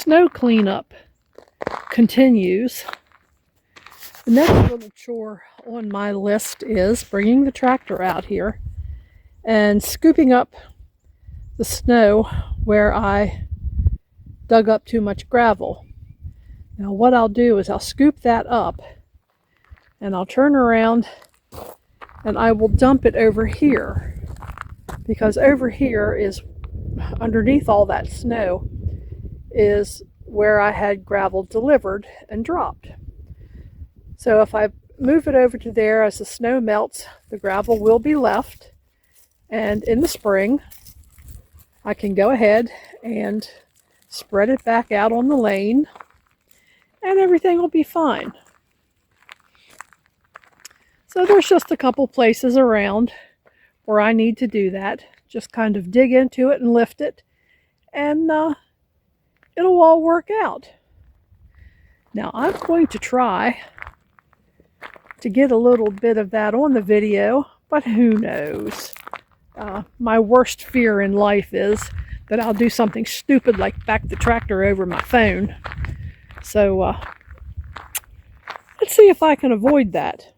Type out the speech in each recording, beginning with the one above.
snow cleanup continues, the next little chore on my list is bringing the tractor out here and scooping up the snow where I dug up too much gravel. Now what I'll do is I'll scoop that up and I'll turn around and I will dump it over here, because over here is, underneath all that snow, is where I had gravel delivered and dropped. So if I move it over to there, as the snow melts, the gravel will be left, and in the spring I can go ahead and spread it back out on the lane and everything will be fine. So there's just a couple places around where I need to do that. Just kind of dig into it and lift it, and it'll all work out. Now I'm going to try to get a little bit of that on the video, but who knows? My worst fear in life is that I'll do something stupid like back the tractor over my phone. So let's see if I can avoid that.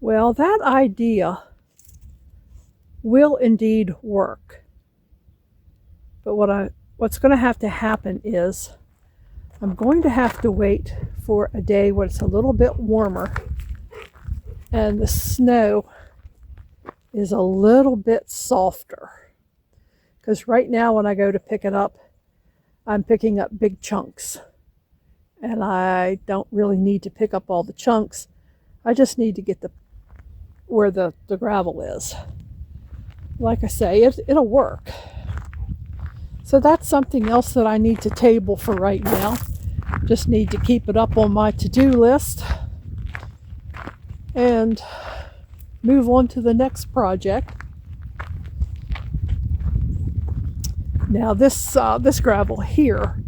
Well, that idea will indeed work. But what's going to have to happen is I'm going to have to wait for a day when it's a little bit warmer and the snow is a little bit softer. Because right now when I go to pick it up, I'm picking up big chunks. And I don't really need to pick up all the chunks. I just need to get where the gravel is. Like I say, it'll work. So that's something else that I need to table for right now. Just need to keep it up on my to-do list and move on to the next project. Now this gravel here,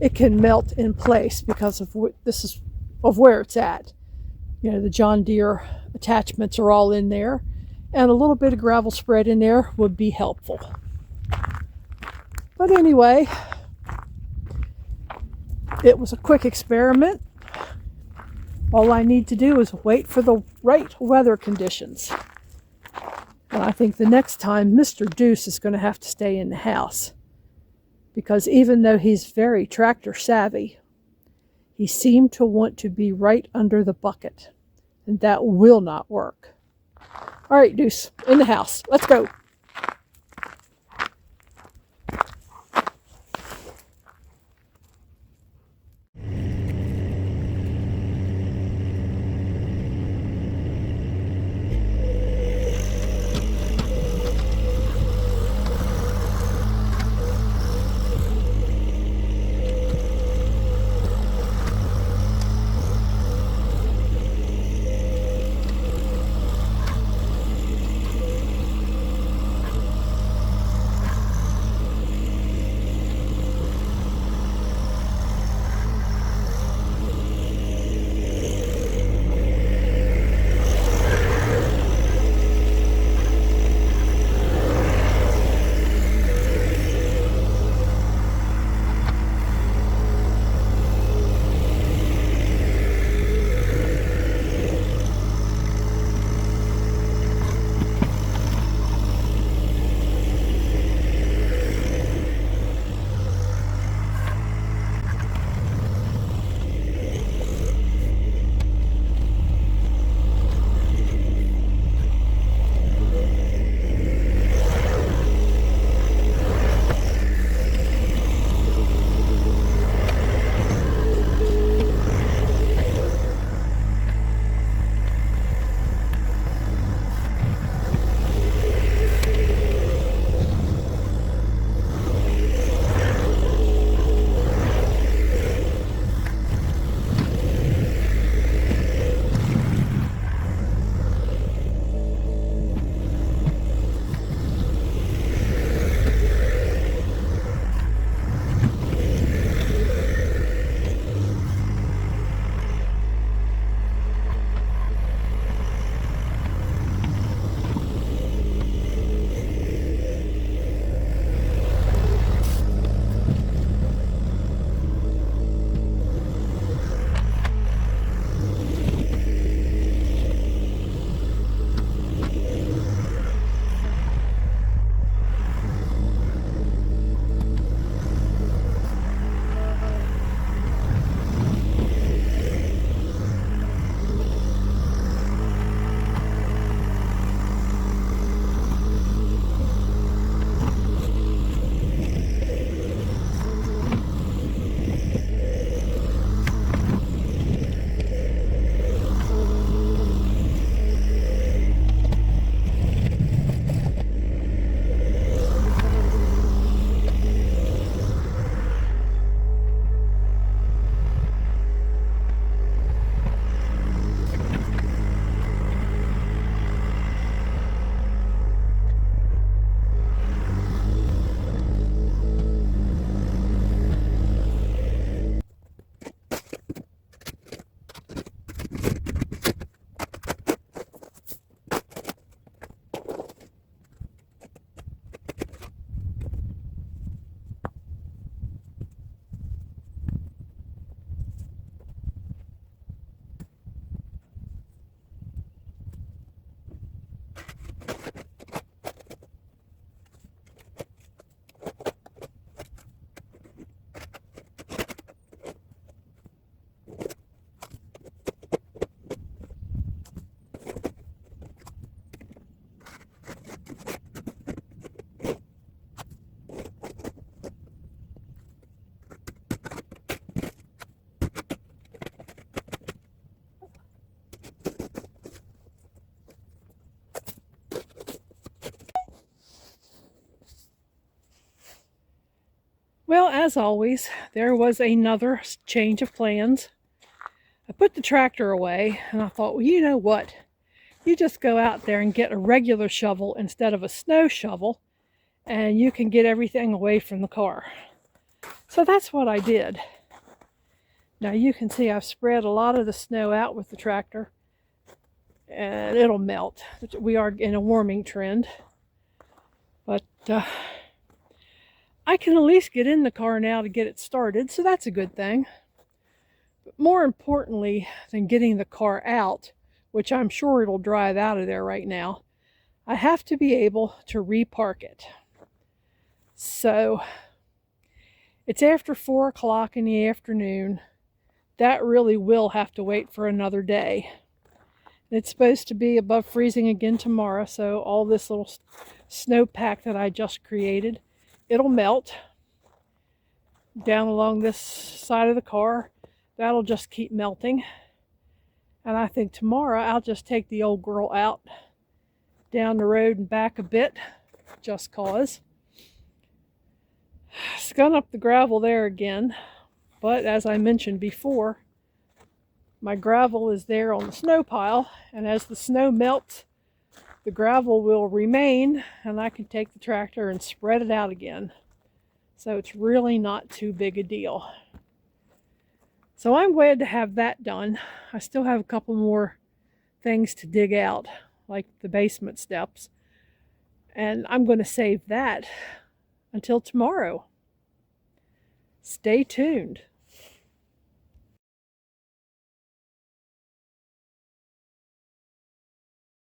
it can melt in place because of where it's at. You know, the John Deere attachments are all in there, and a little bit of gravel spread in there would be helpful. But anyway, it was a quick experiment. All I need to do is wait for the right weather conditions. And I think the next time Mr. Deuce is going to have to stay in the house. Because even though he's very tractor savvy, he seemed to want to be right under the bucket. And that will not work. All right, Deuce, in the house. Let's go. Well, as always, there was another change of plans. I put the tractor away and I thought, well, you know what? You just go out there and get a regular shovel instead of a snow shovel, and you can get everything away from the car. So that's what I did. Now you can see I've spread a lot of the snow out with the tractor, and it'll melt. We are in a warming trend, but I can at least get in the car now to get it started, so that's a good thing. But more importantly than getting the car out, which I'm sure it'll drive out of there right now, I have to be able to repark it. So it's after 4 o'clock in the afternoon. That really will have to wait for another day. It's supposed to be above freezing again tomorrow, so all this little snowpack that I just created, it'll melt down along this side of the car. That'll just keep melting. And I think tomorrow I'll just take the old girl out down the road and back a bit, just cause. Scun up the gravel there again, but as I mentioned before, my gravel is there on the snow pile, and as the snow melts, the gravel will remain, and I can take the tractor and spread it out again. So it's really not too big a deal. So I'm glad to have that done. I still have a couple more things to dig out, like the basement steps, and I'm going to save that until tomorrow. Stay tuned.